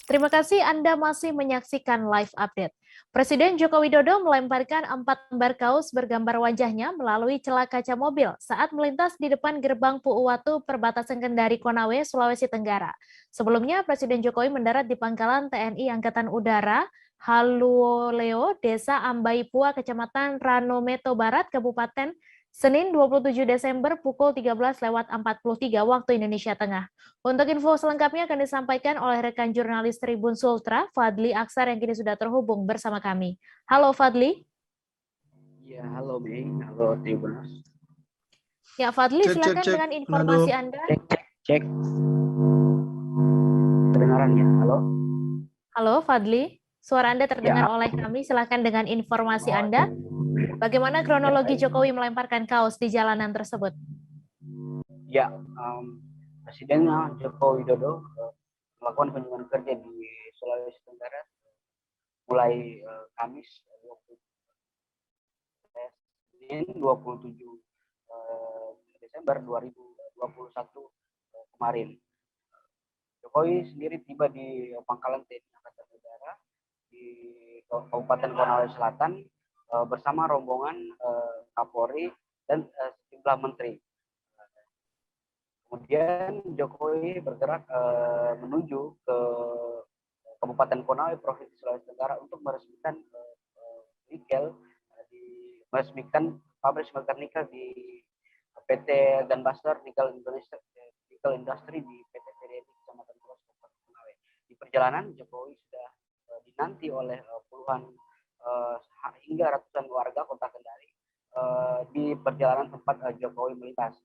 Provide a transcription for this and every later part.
Terima kasih Anda masih menyaksikan live update. Presiden Joko Widodo melemparkan 4 lembar kaos bergambar wajahnya melalui celah kaca mobil saat melintas di depan gerbang Puuwatu perbatasan Kendari Konawe, Sulawesi Tenggara. Sebelumnya, Presiden Jokowi mendarat di pangkalan TNI Angkatan Udara Haluoleo, Desa Ambaipua, Kecamatan Ranometo Barat, Kabupaten Senin 27 Desember pukul 13.43 waktu Indonesia Tengah. Untuk info selengkapnya akan disampaikan oleh rekan jurnalis Tribun Sultra, Fadli Aksar yang kini sudah terhubung bersama kami. Halo Fadli. Ya, halo Mei, halo Tribuners. Ya Fadli, silakan dengan informasi Anda. Cek. Kedengaran ya? Halo. Halo Fadli, suara Anda terdengar oleh kami. Silakan dengan informasi Anda. Bagaimana kronologi Jokowi melemparkan kaos di jalanan tersebut? Ya, Presiden Joko Widodo melakukan kunjungan kerja di Sulawesi Tenggara mulai Kamis 27 Desember 2021 kemarin. Jokowi sendiri tiba di pangkalan TNI Angkatan Udara di Kabupaten Konawe Selatan bersama rombongan Kapolri dan sejumlah menteri. Kemudian Jokowi bergerak menuju ke Kabupaten Konawe, Provinsi Sulawesi Tenggara untuk meresmikan nikel, meresmikan pabrik smelter nikel di PT Gunbuster Nickel Indonesia Nickel Industry di PT PDNI Kecamatan Pulau Kabupaten Konawe. Di perjalanan Jokowi sudah dinanti oleh puluhan hingga ratusan warga Kota Kendari di perjalanan tempat Jokowi melintas.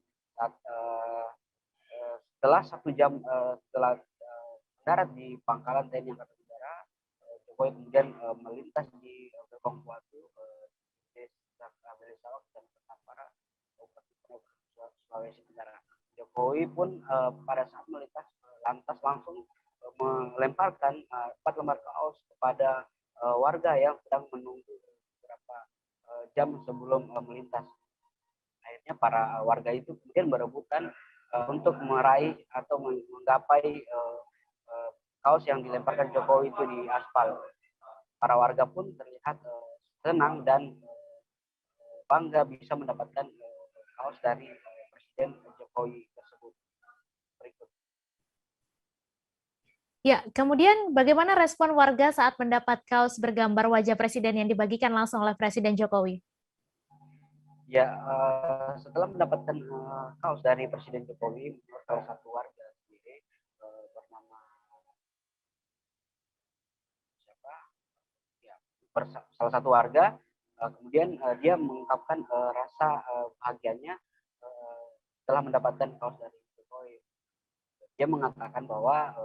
Setelah 1 jam setelah mendarat di pangkalan TNI Angkatan Udara, Jokowi kemudian melintas di gerbang Puuwatu, Desa Kabelesawak dan Petapara, Sulawesi Tenggara. Jokowi pun pada saat melintas lantas langsung melemparkan 4 lembar kaos kepada warga yang sedang menunggu beberapa jam sebelum melintas. Akhirnya para warga itu kemudian berebutan untuk meraih atau menggapai kaos yang dilemparkan Jokowi itu di aspal. Para warga pun terlihat senang dan bangga bisa mendapatkan kaos dari Presiden Jokowi tersebut. Berikut. Ya, kemudian bagaimana respon warga saat mendapat kaos bergambar wajah Presiden yang dibagikan langsung oleh Presiden Jokowi? Ya, setelah mendapatkan kaos dari Presiden Jokowi, salah satu warga sendiri bernama siapa? Ya, salah satu warga kemudian dia mengungkapkan rasa bahagianya setelah mendapatkan kaos dari Jokowi. Dia mengatakan bahwa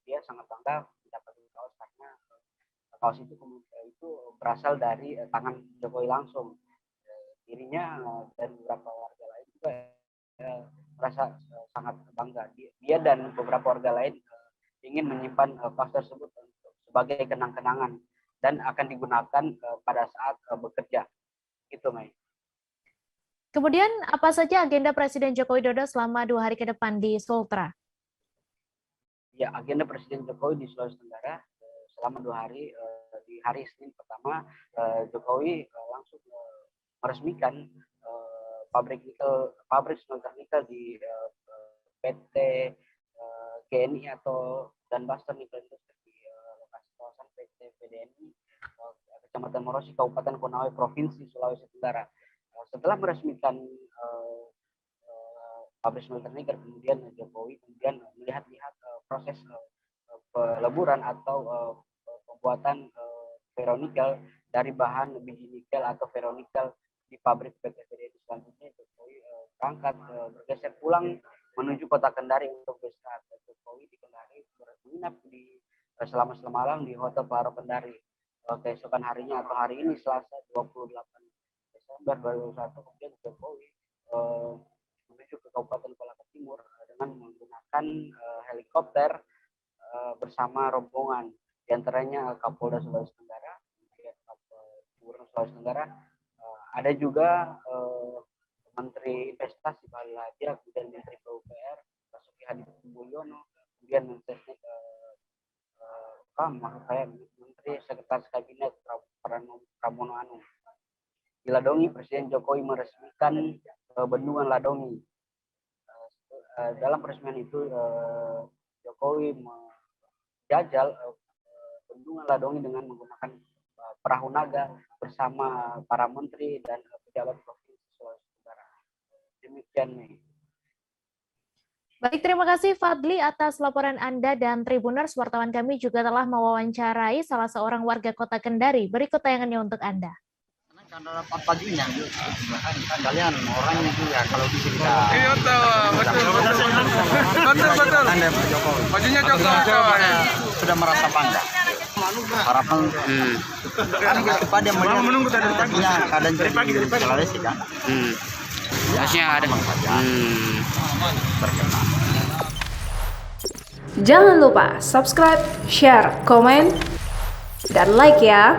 dia sangat bangga mendapatkan kaos karena kaos itu berasal dari tangan Jokowi langsung. Dirinya dan beberapa warga lain juga merasa sangat bangga. Dia dan beberapa warga lain ingin menyimpan kaos tersebut sebagai kenang-kenangan dan akan digunakan pada saat bekerja. Itu, Mei. Kemudian apa saja agenda Presiden Joko Widodo selama 2 hari ke depan di Sultra? Ya, agenda Presiden Jokowi di Sulawesi Tenggara selama 2 hari. Di hari Senin pertama, Jokowi langsung meresmikan pabrik smelter nikel di PT GNI atau Gunbuster Nickel Industry di lokasi kawasan PT PDNI Kecamatan Morosi, Kabupaten Konawe, Provinsi Sulawesi Tenggara. Setelah meresmikan pabrik smelter nikel, kemudian Jokowi melihat-lihat proses peleburan atau pembuatan ferronikel dari bahan biji nikel atau ferronikel di pabrik PT PDNI. Selanjutnya Jokowi berangkat bergeser pulang menuju Kota Kendari untuk beristirahat. Jokowi di Kendari menginap selama semalam di Hotel Claro Kendari. Keesokan harinya atau hari ini Selasa 28 Desember 2021 kemudian Jokowi menuju ke Kabupaten Kolaka Timur dengan menggunakan helikopter bersama rombongan, diantaranya Kapolda Sulawesi Tenggara, Gubernur Sulawesi Tenggara, ada juga Menteri Investasi Bahlil Lahadalia, kemudian Menteri PUPR Basuki Hadi Mulyono, kemudian Mensesnek maksud saya Menteri Sekretaris Kabinet Pramono Anung. Di Ladongi, Presiden Jokowi meresmikan bendungan Ladongi. Dalam peresmian itu Jokowi menjajal bendungan Ladongi dengan menggunakan perahu naga bersama para menteri dan pejabat Provinsi Sulawesi Tenggara. Demikian nih. Baik, terima kasih Fadli atas laporan Anda, dan Tribuners, wartawan kami juga telah mewawancarai salah seorang warga Kota Kendari. Berikut tayangannya untuk Anda. Karena dapat paginya, kalian orang itu ya kalau di sini. Iya tahu, betul. Anda Pak Jokowi. Bajunya Jokowi. Sudah merasa bangga. Harapan kepada melihat keadaan di Sulawesi kan. Harusnya ada. Jangan lupa subscribe, share, komen, dan like ya.